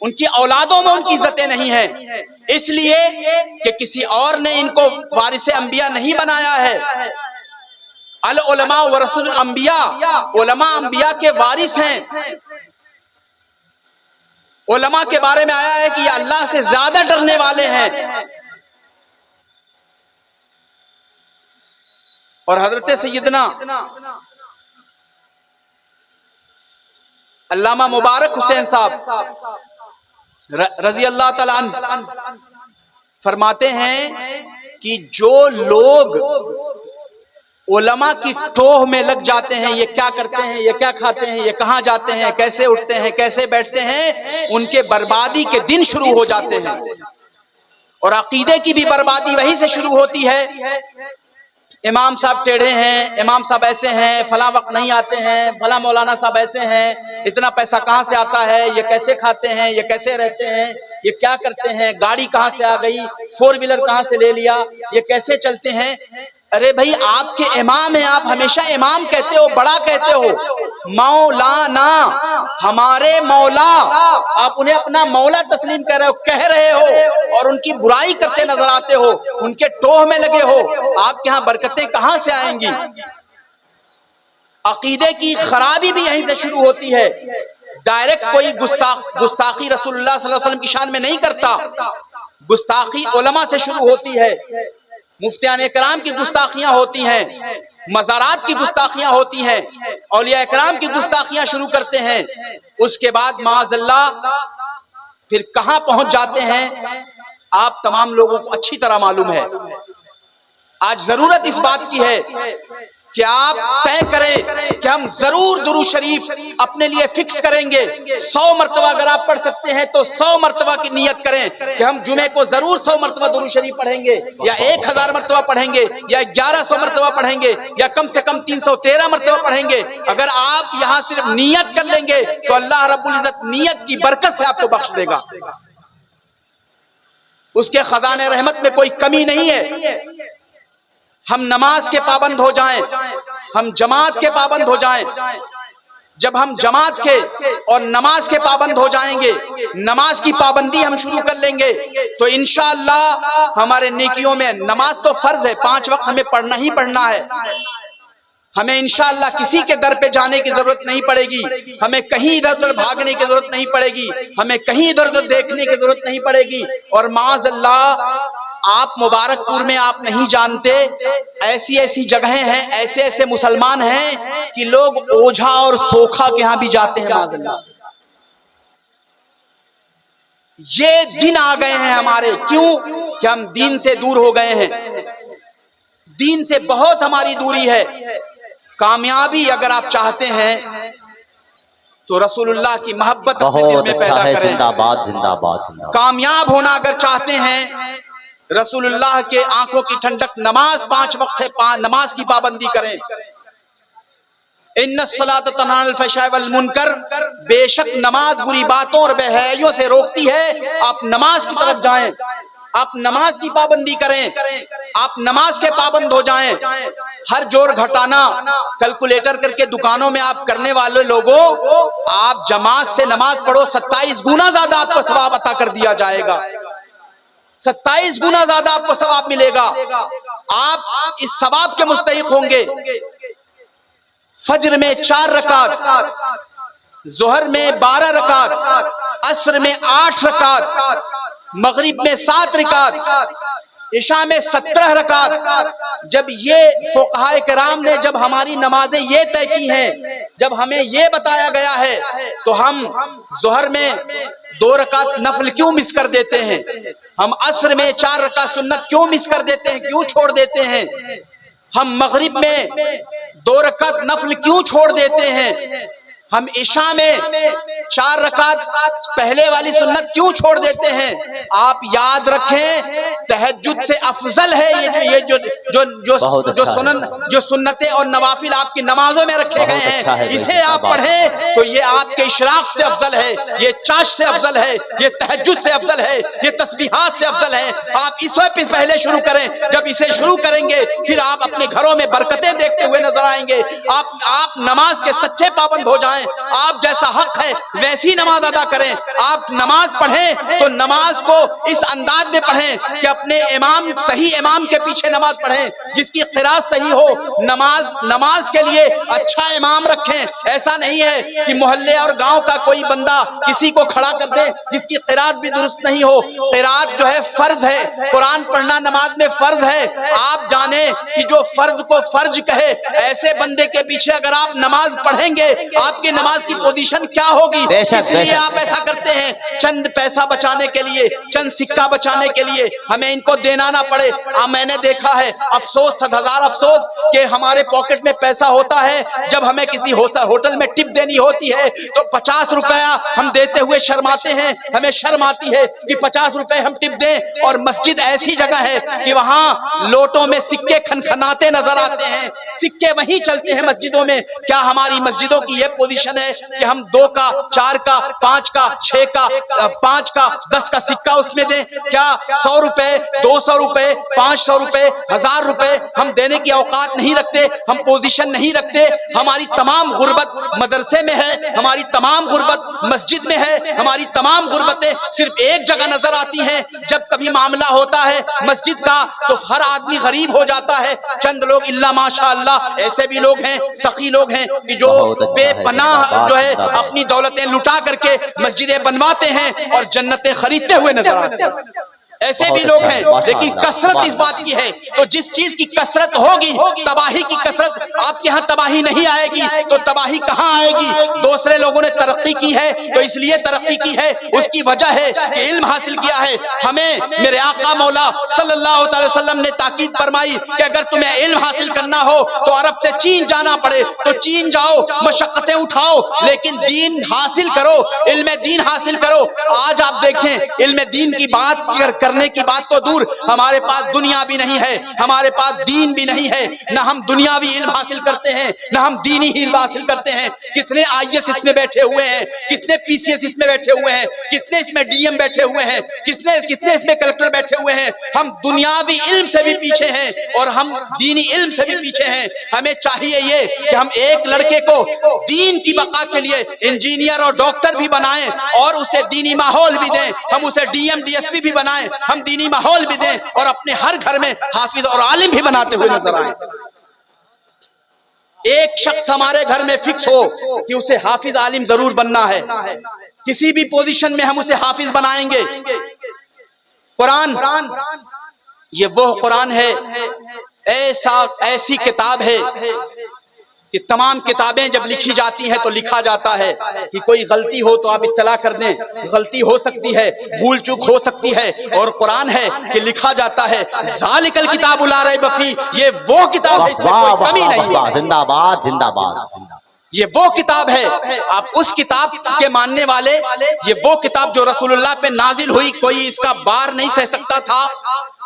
ان کی اولادوں میں ان کی عزتیں نہیں ہیں. اس لیے کہ کسی اور نے ان کو وارث انبیاء نہیں بنایا ہے. العلماء ورثۃ الانبیاء, علماء انبیاء کے وارث ہیں. علماء کے بارے میں آیا ہے کہ یہ اللہ سے زیادہ ڈرنے والے ہیں. اور حضرت سیدنا علامہ مبارک حسین صاحب رضی اللہ تعالیٰ عنہ فرماتے ہیں کہ جو لوگ علماء کی ٹوہ میں لگ جاتے ہیں, یہ کیا کرتے ہیں, یہ کیا کھاتے ہیں, یہ کہاں جاتے ہیں, کیسے اٹھتے ہیں, کیسے بیٹھتے ہیں, ان کے بربادی کے دن شروع ہو جاتے ہیں. اور عقیدے کی بھی بربادی وہیں سے شروع ہوتی ہے. امام صاحب ٹیڑھے ہیں, امام صاحب ایسے ہیں, فلاں وقت نہیں آتے ہیں, فلاں مولانا صاحب ایسے ہیں, اتنا پیسہ کہاں سے آتا ہے, یہ کیسے کھاتے ہیں, یہ کیسے رہتے ہیں, یہ کیا کرتے ہیں, گاڑی کہاں سے آ گئی, 4 ویلر کہاں سے لے لیا, یہ کیسے چلتے ہیں. ارے بھائی آپ کے امام ہیں, آپ ہمیشہ امام کہتے ہو, بڑا کہتے ہو, مولانا, ہمارے مولا, آپ انہیں اپنا مولا تسلیم کہہ رہے ہو اور ان کی برائی کرتے نظر آتے ہو, ان کے ٹوہ میں لگے ہو. آپ کے ہاں برکتیں کہاں سے آئیں گی؟ عقیدے کی خرابی بھی یہیں سے شروع ہوتی ہے. ڈائریکٹ کوئی گستاخی رسول اللہ صلی اللہ علیہ وسلم کی شان میں نہیں کرتا, گستاخی علماء سے شروع ہوتی ہے. مفتیان اکرام کی گستاخیاں ہوتی ہیں, مزارات کی گستاخیاں ہوتی ہیں, اولیاء اکرام کی گستاخیاں شروع کرتے ہیں. اس کے بعد معاذ اللہ پھر کہاں پہنچ جاتے ہیں آپ تمام لوگوں کو اچھی طرح معلوم ہے. آج ضرورت اس بات کی ہے کہ آپ طے کریں کہ ہم ضرور درود شریف اپنے لیے فکس کریں گے. 100 مرتبہ اگر آپ پڑھ سکتے ہیں تو 100 مرتبہ کی نیت کریں کہ ہم جمعے کو ضرور 100 مرتبہ درود شریف پڑھیں گے, یا 1000 مرتبہ پڑھیں گے, یا 1100 مرتبہ پڑھیں گے, یا کم سے کم 313 مرتبہ پڑھیں گے. اگر آپ یہاں صرف نیت کر لیں گے تو اللہ رب العزت نیت کی برکت سے آپ کو بخش دے گا. اس کے خزانے رحمت میں کوئی کمی نہیں ہے. ہم نماز کے پابند ہو جائیں, ہم جماعت کے پابند ہو جائیں. جب ہم جماعت کے اور نماز کے پابند ہو جائیں گے, نماز کی پابندی ہم شروع کر لیں گے, تو انشاءاللہ ہمارے نیکیوں میں, نماز تو فرض ہے, 5 وقت ہمیں پڑھنا ہی پڑھنا ہے. ہمیں انشاءاللہ کسی کے در پہ جانے کی ضرورت نہیں پڑے گی, ہمیں کہیں ادھر ادھر بھاگنے کی ضرورت نہیں پڑے گی, ہمیں کہیں ادھر ادھر دیکھنے کی ضرورت نہیں پڑے گی. اور معاذ اللہ آپ مبارک پور میں آپ نہیں جانتے, ایسی ایسی جگہیں ہیں, ایسے ایسے مسلمان ہیں کہ لوگ اوجھا اور سوکھا کے ہاں بھی جاتے ہیں. معاذ اللہ یہ دن آ گئے ہیں ہمارے، کیوں کہ ہم دین سے دور ہو گئے ہیں، دین سے بہت ہماری دوری ہے۔ کامیابی اگر آپ چاہتے ہیں تو رسول اللہ کی محبت اپنے دل بہت میں اچھا پیدا ہے، کریں۔ زندہ باد زندہ باد زندہ باد۔ کامیاب ہونا اگر چاہتے ہیں، رسول اللہ کے آنکھوں کی ٹھنڈک نماز 5 وقت ہے، نماز کی پابندی کریں۔ ان الصلاۃ تنہی عن الفحشاء والمنکر، بے شک نماز بری باتوں اور بے حیائیوں سے روکتی ہے۔ آپ نماز کی طرف جائیں، آپ نماز کی پابندی کریں، آپ نماز کے پابند ہو جائیں۔ ہر جوڑ گھٹانا کیلکولیٹر کر کے دکانوں میں آپ کرنے والے لوگوں، آپ جماعت سے نماز پڑھو، 27 گنا زیادہ آپ کو ثواب عطا کر دیا جائے گا، 27 گنا زیادہ آپ کو ثواب ملے گا، آپ اس ثواب کے مستحق ہوں گے۔ فجر میں 4 رکعت، ظہر میں 12 رکعت، عصر میں 8 رکعت، مغرب میں 7 رکعت، عشاء میں 17 رکعت۔ جب یہ فقہائے کرام نے جب ہماری نمازیں یہ طے کی ہیں، جب ہمیں یہ بتایا گیا ہے، تو ہم ظہر میں 2 رکعت نفل کیوں مس کر دیتے ہیں؟ ہم عصر میں 4 رکعت سنت کیوں مس کر دیتے ہیں، کیوں چھوڑ دیتے ہیں؟ ہم مغرب میں 2 رکعت نفل کیوں چھوڑ دیتے ہیں؟ ہم عشاء میں 4 رکعت پہلے والی سنت کیوں چھوڑ دیتے ہیں؟ آپ یاد رکھیں، تہجد سے افضل ہے جو سنتیں اور نوافل آپ کی نمازوں میں رکھے گئے ہیں، اسے آپ پڑھیں تو یہ آپ کے اشراق سے افضل ہے، یہ چاش سے افضل ہے، یہ تہجد سے افضل ہے، یہ تسبیحات سے افضل ہے۔ آپ اس وقت پہلے شروع کریں، جب اسے شروع کریں گے پھر آپ اپنے گھروں میں برکتیں دیکھتے ہوئے نظر آئیں گے۔ آپ نماز کے سچے پابند ہو جائیں، آپ جیسا حق ہے ویسی نماز ادا کریں۔ آپ نماز پڑھیں تو نماز کو اس انداز میں پڑھیں کہ اپنے امام، صحیح امام کے پیچھے نماز پڑھیں جس کی قرات صحیح ہو۔ نماز کے لیے اچھا امام رکھیں، ایسا نہیں ہے کہ محلے اور گاؤں کا کوئی بندہ کسی کو کھڑا کر دے جس کی قرات بھی درست نہیں ہو۔ قرات جو ہے فرض ہے، قرآن پڑھنا نماز میں فرض ہے۔ آپ جانیں کہ جو فرض کو فرض کہے ایسے بندے کے پیچھے اگر آپ نماز پڑھیں گے، آپ کی نماز کی پوزیشن کیا ہوگی؟ اس لیے آپ ایسا کرتے ہیں، چند پیسہ بچانے کے لیے، چند سکہ بچانے کے لیے ہمیں ان کو دینا نہ پڑے۔ میں نے دیکھا ہے، افسوس، 100,000 افسوس کہ ہمارے پاکٹ میں پیسہ ہوتا ہے، جب ہمیں کسی ہوٹل میں ٹپ دینی ہوتی ہے تو 50 روپیہ ہم دیتے ہوئے شرماتے ہیں، ہمیں شرم آتی ہے کہ 50 روپے ہم ٹپ دیں، اور مسجد ایسی جگہ ہے کہ وہاں لوٹوں میں سکے کھنکھناتے نظر آتے ہیں، سکے وہیں چلتے ہیں مسجدوں میں۔ کیا ہماری مسجدوں کی یہ پوزیشن ہے کہ ہم 2 کا، 4 کا، 5 کا، 6 کا، 5 کا، 10 کا سکہ اس میں دیں؟ کیا 100 روپے، 200 روپے، 500 روپے، 1000 روپے ہم دینے کی اوقات نہیں رکھتے، ہم پوزیشن نہیں رکھتے؟ ہماری تمام غربت مدرسے میں ہے، ہماری تمام غربت مسجد میں ہے، ہماری تمام غربتیں صرف ایک جگہ نظر آتی ہیں۔ جب کبھی معاملہ ہوتا ہے مسجد کا تو ہر آدمی غریب ہو جاتا ہے، چند لوگ الا ماشاءاللہ ایسے بھی لوگ ہیں، سخی لوگ ہیں کہ جو بے پناہ جو ہے اپنی دولتیں لٹا کر کے مسجدیں بنواتے ہیں اور جنتیں خریدتے ہوئے نظر آتے ہیں، ایسے بھی لوگ ہیں۔ لیکن کثرت اس بات کی ہے، تو جس چیز کی کثرت ہوگی، تباہی کی کثرت، آپ کے ہاں تباہی نہیں آئے گی تو تباہی کہاں آئے گی؟ دوسرے لوگوں نے ترقی کی ہے تو اس لیے ترقی کی ہے، اس کی وجہ ہے کہ علم حاصل کیا ہے۔ ہمیں میرے آقا مولا صلی اللہ علیہ وسلم نے تاکید فرمائی کہ اگر تمہیں علم حاصل کرنا ہو تو عرب سے چین جانا پڑے تو چین جاؤ، مشقتیں اٹھاؤ، لیکن دین حاصل کرو، علم دین حاصل کرو۔ آج آپ دیکھیں، علم دین کی بات کرنے کی بات تو دور، ہمارے پاس دنیا بھی نہیں ہے، ہمارے پاس دین بھی نہیں ہے، نہ ہم دنیاوی علم حاصل کرتے ہیں نہ ہم دینی علم حاصل کرتے ہیں۔ کتنے IAS اس میں بیٹھے ہوئے ہیں، کتنے PCS اس میں بیٹھے ہوئے ہیں، کتنے اس میں DM بیٹھے ہوئے ہیں، کتنے اس میں کلکٹر بیٹھے ہوئے ہیں۔ ہم دنیاوی علم سے بھی پیچھے ہیں اور ہم دینی علم سے بھی پیچھے ہیں۔ ہمیں چاہیے یہ کہ ہم ایک لڑکے کو دین کی بقا کے لیے انجینئر اور ڈاکٹر بھی بنائیں اور اسے دینی ماحول بھی دیں، ہم اسے DM DSP بھی بنائیں، ہم دینی ماحول بھی دیں اور اپنے ہر گھر میں حافظ اور عالم بھی بناتے ہوئے نظر آئیں۔ ایک شخص ہمارے گھر میں فکس ہو کہ اسے حافظ عالم ضرور بننا ہے، کسی بھی پوزیشن میں ہم اسے حافظ بنائیں گے۔ قرآن یہ وہ قرآن ہے، ایسی کتاب ہے کہ تمام کتابیں جب لکھی جاتی ہیں تو لکھا جاتا ہے کہ کوئی غلطی ہو تو آپ اطلاع کر دیں، غلطی ہو سکتی ہے، بھول چوک ہو سکتی ہے، اور قرآن ہے کہ لکھا جاتا ہے ذالک الکتاب لا ریب فیہ، یہ وہ کتاب ہے اس میں کوئی کمی نہیں ہے، زندہ باد زندہ باد۔ یہ وہ کتاب ہے، آپ اس کتاب کے ماننے والے، یہ وہ کتاب جو رسول اللہ پہ نازل ہوئی، کوئی اس کا بار نہیں سہ سکتا تھا،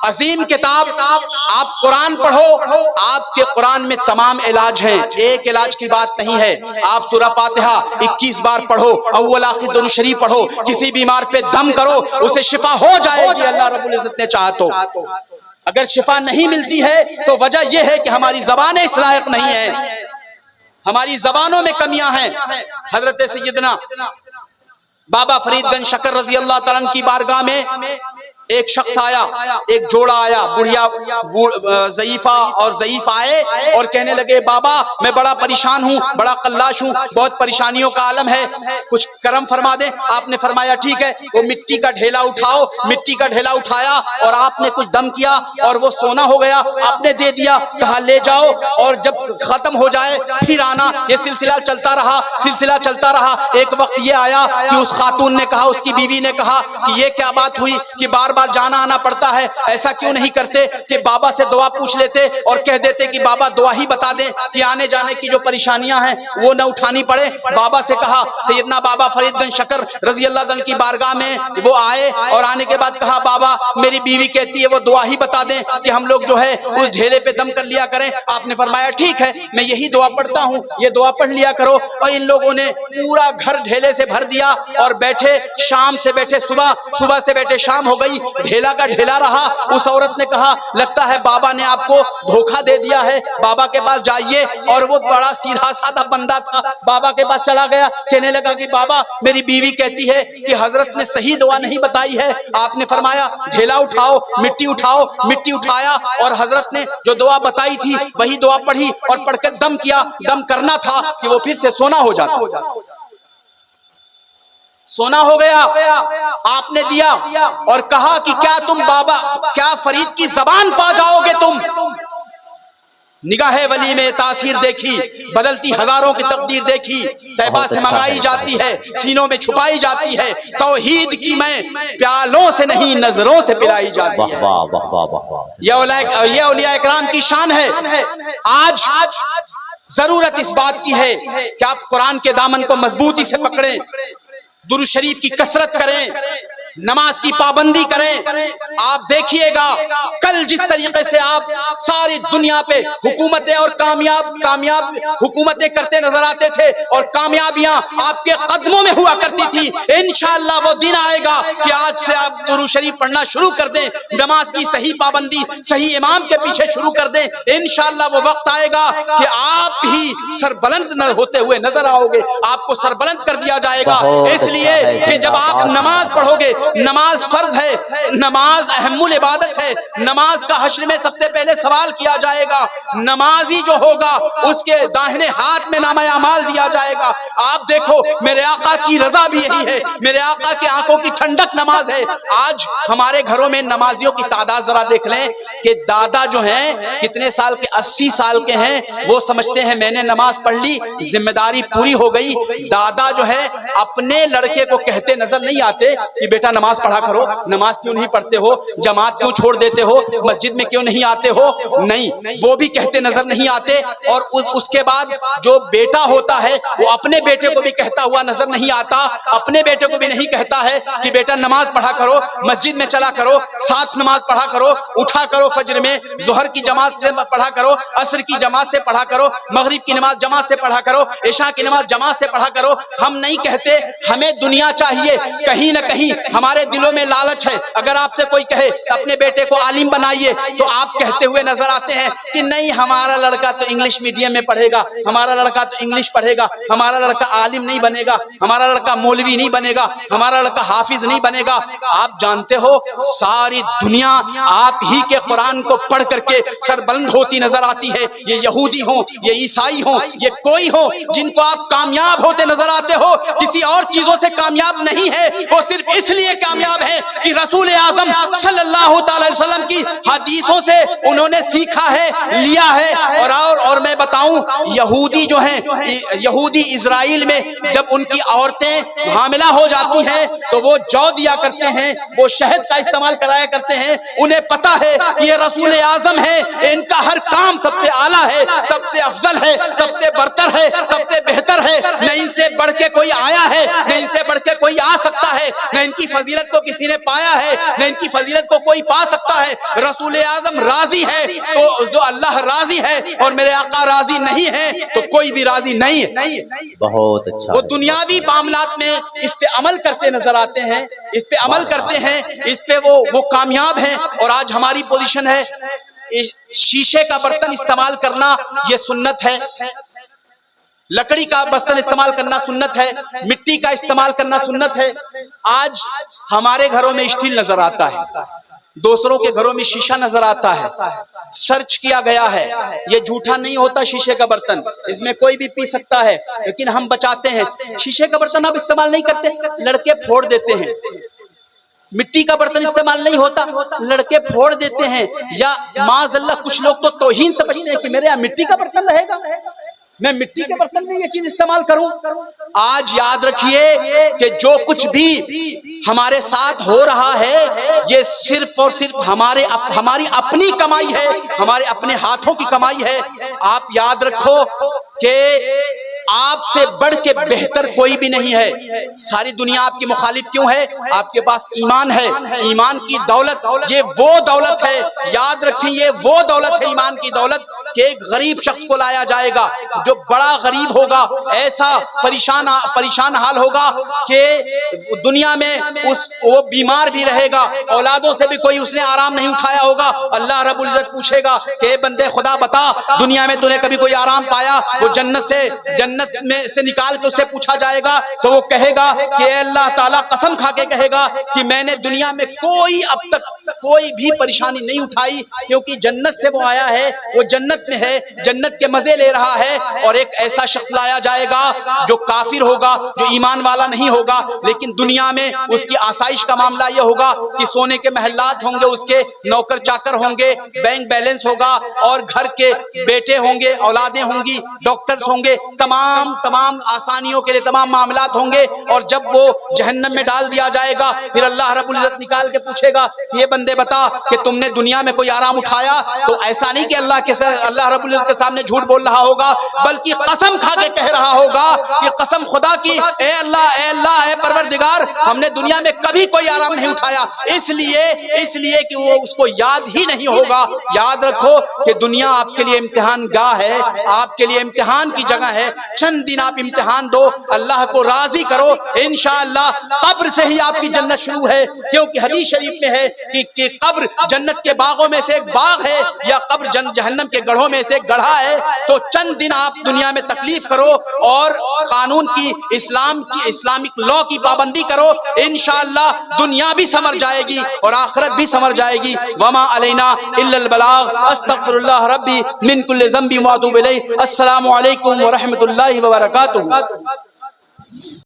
عظیم کتاب۔ آپ قرآن پڑھو، آپ کے قرآن میں تمام علاج ہیں، ایک علاج کی بات نہیں ہے۔ آپ سورہ فاتحہ 21 بار پڑھو، اول آخر درود شریف پڑھو، کسی بیمار پہ دم کرو، اسے شفا ہو جائے گی اللہ رب العزت نے چاہا تو۔ اگر شفا نہیں ملتی ہے تو وجہ یہ ہے کہ ہماری زبانیں اس لائق نہیں ہیں، ہماری زبانوں میں کمیاں ہیں۔ حضرت سیدنا بابا فرید گنج شکر رضی اللہ تعالیٰ عنہ کی بارگاہ میں ایک شخص آیا، ایک جوڑا آیا، بڑھیا ضعیفہ اور ضعیف آئے اور کہنے لگے بابا میں بڑا پریشان ہوں، بڑا قلاش ہوں، بہت پریشانیوں کا عالم ہے، کچھ کرم فرما دیں۔ آپ نے فرمایا ٹھیک ہے، وہ مٹی کا ڈھیلا اٹھاؤ، مٹی کا ڈھیلا اٹھایا اور آپ نے کچھ دم کیا اور وہ سونا ہو گیا، آپ نے دے دیا، کہا لے جاؤ اور جب ختم ہو جائے پھر آنا۔ یہ سلسلہ چلتا رہا، سلسلہ چلتا رہا۔ ایک وقت یہ آیا کہ اس خاتون نے کہا، اس کی بیوی نے کہا کہ یہ کیا بات ہوئی کہ بار بار جانا آنا پڑتا ہے، ایسا کیوں نہیں کرتے کہ بابا سے دعا پوچھ لیتے اور کہہ دیتے کہ بابا دعا ہی بتا دیں کہ آنے جانے کی جو پریشانیاں ہیں وہ نہ اٹھانی پڑے۔ بابا سے کہا، سیدنا بابا فرید گنج شکر رضی اللہ عنہ کی بارگاہ میں وہ آئے اور آنے کے بعد کہا بابا میری بیوی کہتی ہے وہ دعا ہی بتا دیں کہ ہم لوگ جو ہے اس ڈھیلے پہ دم کر لیا کریں۔ آپ نے فرمایا ٹھیک ہے میں یہی دعا پڑھتا ہوں، یہ دعا پڑھ لیا کرو۔ اور ان لوگوں نے پورا گھر ڈھیلے سے بھر دیا اور بیٹھے، شام سے بیٹھے صبح، صبح سے بیٹھے شام ہو گئی، ڈھیلا کا ڈھیلا رہا۔ اس عورت نے کہا لگتا ہے بابا نے آپ کو دھوکہ دے دیا ہے، بابا کے پاس جائیے۔ اور وہ بڑا سیدھا سادہ بندہ تھا، بابا کے پاس چلا گیا، کہنے لگا کہ بابا میری بیوی کہتی ہے کہ حضرت نے صحیح دعا نہیں بتائی ہے۔ آپ نے فرمایا ڈھیلا اٹھاؤ، مٹی اٹھاؤ۔ مٹی اٹھایا اور حضرت نے جو دعا بتائی تھی وہی دعا پڑھی اور پڑھ کر دم کیا۔ دم کرنا تھا کہ وہ پھر سے سونا ہو جاتا، سونا ہو گیا۔ آپ نے دیا اور کہا کہ کیا تم بابا، کیا فرید کی زبان پا جاؤ گے تم؟ نگاہ ولی میں تاثیر دیکھی، بدلتی ہزاروں کی تقدیر دیکھی، طیبہ سے منگائی جاتی ہے، سینوں میں چھپائی جاتی ہے، توحید کی میں پیالوں سے نہیں نظروں سے پلائی جاتی ہے۔ یہ اولیاء اکرام کی شان ہے۔ آج ضرورت اس بات کی ہے کہ آپ قرآن کے دامن کو مضبوطی سے پکڑیں، درود شریف کی کثرت کریں، نماز کی پابندی کریں۔ آپ دیکھیے گا کل جس طریقے سے آپ ساری دنیا پہ حکومتیں اور کامیاب حکومتیں کرتے نظر آتے تھے اور کامیابیاں آپ کے قدموں میں ہوا کرتی تھی، انشاءاللہ وہ دن آئے گا کہ آج سے آپ درود شریف پڑھنا شروع کر دیں، نماز کی صحیح پابندی صحیح امام کے پیچھے شروع کر دیں۔ انشاءاللہ وہ وقت آئے گا کہ آپ ہی سربلند نہ ہوتے ہوئے نظر آؤ گے، آپ کو سربلند کر دیا جائے گا۔ اس لیے کہ جب آپ نماز پڑھو گے، نماز فرض ہے، نماز اہم العبادت ہے، نماز کا حشر میں سب سے پہلے سوال کیا جائے گا، نمازی جو ہوگا اس کے داہنے ہاتھ میں نامہ اعمال دیا جائے گا۔ آپ دیکھو میرے آقا کی رضا بھی یہی ہے، میرے آقا کی آنکھوں کی ٹھنڈک نماز ہے۔ آج ہمارے گھروں میں نمازیوں کی تعداد ذرا دیکھ لیں کہ دادا جو ہیں کتنے سال کے، 80 سال کے ہیں، وہ سمجھتے ہیں میں نے نماز پڑھ لی، ذمہ داری پوری ہو گئی۔ دادا جو ہے اپنے لڑکے کو کہتے نظر نہیں آتے کہ بیٹا نماز پڑھا کرو، نماز کیوں نہیں پڑھتے ہو، جماعت کیوں چھوڑ دیتے ہو، مسجد میں کیوں نہیں آتے ہو، نہیں، وہ بھی کہتے نظر نہیں آتے۔ اور اس کے بعد جو بیٹا ہوتا ہے وہ اپنے بیٹے کو بھی کہتا ہوا نظر نہیں آتا، اپنے بیٹے کو بھی نہیں کہتا ہے کہ بیٹا نماز پڑھا کرو، مسجد میں چلا کرو، ساتھ نماز پڑھا کرو، اٹھا کرو فجر میں، ظہر کی جماعت سے پڑھا کرو، عصر کی جماعت سے پڑھا کرو، مغرب کی نماز جماعت سے پڑھا کرو، عشاء کی نماز جماعت سے پڑھا کرو۔ ہم نہیں کہتے، ہمیں دنیا چاہیے، کہیں نہ کہیں ہمارے دلوں میں لالچ ہے۔ اگر آپ سے کوئی کہے اپنے بیٹے کو عالم بنائیے تو آپ کہتے ہوئے نظر آتے ہیں کہ نہیں ہمارا لڑکا تو انگلش میڈیم میں پڑھے گا، ہمارا لڑکا تو انگلش پڑھے گا، ہمارا لڑکا عالم نہیں بنے گا، ہمارا لڑکا مولوی نہیں بنے گا، ہمارا لڑکا حافظ نہیں بنے گا۔ آپ جانتے ہو ساری دنیا آپ ہی کے قرآن کو پڑھ کر کے سربلند ہوتی نظر آتی ہے۔ یہ یہودی ہوں، یہ عیسائی ہوں، یہ کوئی ہوں جن کو آپ کامیاب ہوتے نظر آتے ہو، کسی اور چیزوں سے کامیاب نہیں ہے، وہ صرف اس لیے کامیاب ہیں کہ رسول اعظم صلی اللہ تعالی وسلم کی حدیثوں سے انہوں نے سیکھا ہے، لیا ہے۔ اور میں بتاؤں، یہودی جو ہیں، یہودی اسرائیل میں جب ان کی عورتیں حاملہ ہو جاتی ہیں تو وہ جو دیا کرتے ہیں، وہ شہد کا استعمال کرایا کرتے ہیں۔ انہیں پتا ہے کہ یہ رسول اعظم ہے، ان کا ہر کام سب سے اعلیٰ ہے، سب سے افضل ہے، سب سے برتر ہے، سب سے بہتر ہے، نہ ان سے بڑھ کے کوئی آیا ہے، نہ ان سے بڑھ کے کوئی آ سکتا ہے، نہ ان کی فضیلت کو کسی نے پایا ہے، نہ ان کی فضیلت کو کوئی پا سکتا ہے۔ رسول اعظم راضی ہے تو جو اللہ راضی ہے اور میرے آقا راضی نہیں ہے تو کوئی بھی راضی نہیں ہے۔ بہت اچھا۔ وہ دنیاوی معاملات میں اس پہ عمل کرتے نظر آتے ہیں، اس پہ عمل کرتے ہیں، اس پہ وہ کامیاب ہیں۔ اور آج ہماری پوزیشن ہے، شیشے کا برتن استعمال کرنا یہ سنت ہے، لکڑی کا برتن استعمال کرنا سنت ہے، مٹی کا استعمال کرنا سنت ہے۔ آج ہمارے گھروں میں اسٹیل نظر آتا ہے، دوسروں کے گھروں میں شیشہ نظر آتا ہے۔ سرچ کیا گیا ہے، یہ جھوٹا نہیں ہوتا شیشے کا برتن، اس میں کوئی بھی پی سکتا ہے، لیکن ہم بچاتے ہیں۔ شیشے کا برتن آپ استعمال نہیں کرتے، لڑکے پھوڑ دیتے ہیں۔ مٹی کا برتن استعمال نہیں ہوتا، لڑکے پھوڑ دیتے ہیں، یا معاذ اللہ کچھ لوگ تو توہین سمجھتے ہیں کہ میرے یہاں مٹی کا برتن رہے گا، میں مٹی کے برتن میں یہ چیز استعمال کروں۔ آج یاد رکھیے کہ جو کچھ بھی ہمارے ساتھ ہو رہا ہے یہ صرف اور صرف ہماری اپنی کمائی ہے، ہمارے اپنے ہاتھوں کی کمائی ہے۔ آپ یاد رکھو کہ آپ سے بڑھ کے بہتر کوئی بھی نہیں ہے۔ ساری دنیا آپ کی مخالف کیوں ہے؟ آپ کے پاس ایمان ہے، ایمان کی دولت، یہ وہ دولت ہے، یاد رکھیں یہ وہ دولت ہے، ایمان کی دولت، کہ ایک غریب شخص کو لایا جائے گا جو بڑا غریب ہوگا، ایسا پریشان حال ہوگا کہ دنیا میں وہ بیمار بھی رہے گا، اولادوں سے بھی کوئی اس نے آرام نہیں اٹھایا ہوگا۔ اللہ رب العزت پوچھے گا کہ اے بندے خدا بتا دنیا میں تو نے کبھی کوئی آرام پایا؟ وہ جنت میں سے نکال کے اسے پوچھا جائے گا تو وہ کہے گا کہ اے اللہ تعالیٰ، قسم کھا کے کہے گا کہ میں نے دنیا میں اب تک کوئی بھی پریشانی نہیں اٹھائی، کیونکہ جنت سے وہ آیا ہے، وہ جنت میں ہے، جنت کے مزے لے رہا ہے۔ اور ایک ایسا شخص لایا جائے گا جو کافر ہوگا، جو ایمان والا نہیں ہوگا، لیکن دنیا میں اس کی آسائش کا معاملہ یہ ہوگا کہ سونے کے محلات ہوں گے، اس کے نوکر چاکر ہوں گے، بینک بیلنس ہوگا، اور گھر کے بیٹے ہوں گے، اولادیں ہوں گی، ڈاکٹرز ہوں گے، تمام آسانیوں کے لیے تمام معاملات ہوں گے۔ اور جب وہ جہنم میں ڈال دیا جائے گا، پھر اللہ رب العزت نکال کے پوچھے گا کہ یہ بندے بتا کہ تم نے دنیا میں کوئی آرام اٹھایا؟ تو ایسا نہیں کہ اللہ رب العزت کے سامنے جھوٹ بول رہا ہوگا، بلکہ قسم کھا کے کہہ رہا ہوگا کہ قسم خدا کی، اے اللہ اے پروردگار، ہم نے دنیا میں کبھی کوئی آرام نہیں اٹھایا، اس لیے کہ وہ اس کو یاد ہی نہیں ہوگا۔ یاد رکھو کہ دنیا آپ کے لیے امتحان گاہ ہے، آپ کے لیے امتحان کی جگہ ہے۔ چند دن آپ امتحان دو، اللہ کو راضی کرو، انشاءاللہ قبر سے ہی آپ کی جنت شروع ہے، کیونکہ حدیث شریف میں ہے کہ قبر جنت کے باغوں میں سے ایک باغ ہے، یا قبر جہنم کے گڑھوں میں سے ایک گڑھا ہے۔ تو چند دن آپ دنیا میں تکلیف کرو اور قانون کی، اسلامک لا کی پابندی کرو، انشاءاللہ دنیا بھی سمر جائے گی اور آخرت بھی سمر جائے گی۔ وما علینا الا البلاغ، استغفر اللہ ربی من کل ذنب واتوب الیہ۔ السلام علیکم ورحمۃ اللہ وبرکاتہ۔